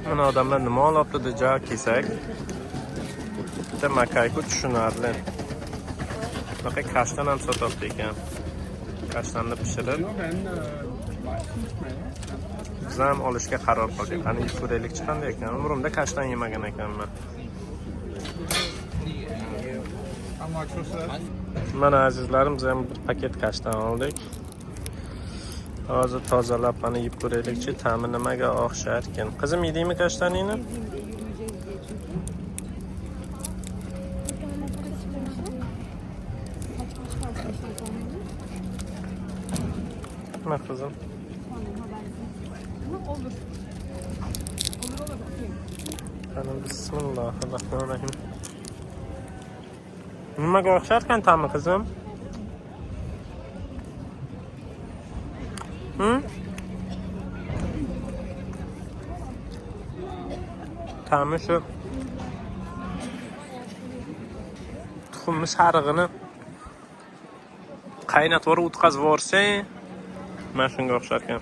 Mana odamlar nima olibdi deja kesak. Bitta makayku tushunarli. Bunaqa kashtan ham sotyapti ekan. Kashtanni pishirib biz ham olishga qaror qildik. Qani yeb ko'raylik chiqanday ekan. Umrimda kashtan yemagan ekanman. Mana azizlarim, biz ham bir paket kashtan oldik. Hozir tozalab mana yeb ko'raylikchi, ta'mi nimaga o'xshar ekan. Qizim, yedingmi kashtaningni? Nima qizim? Olur. Qani bismillahirrohmanirrohim. Nimaga o'xshar ekan ta'mi qizim? Ta'mi shu tuxumni sarig'ini qaynatib o'tkazib yuborsang, mana shunga o'xshar ekan.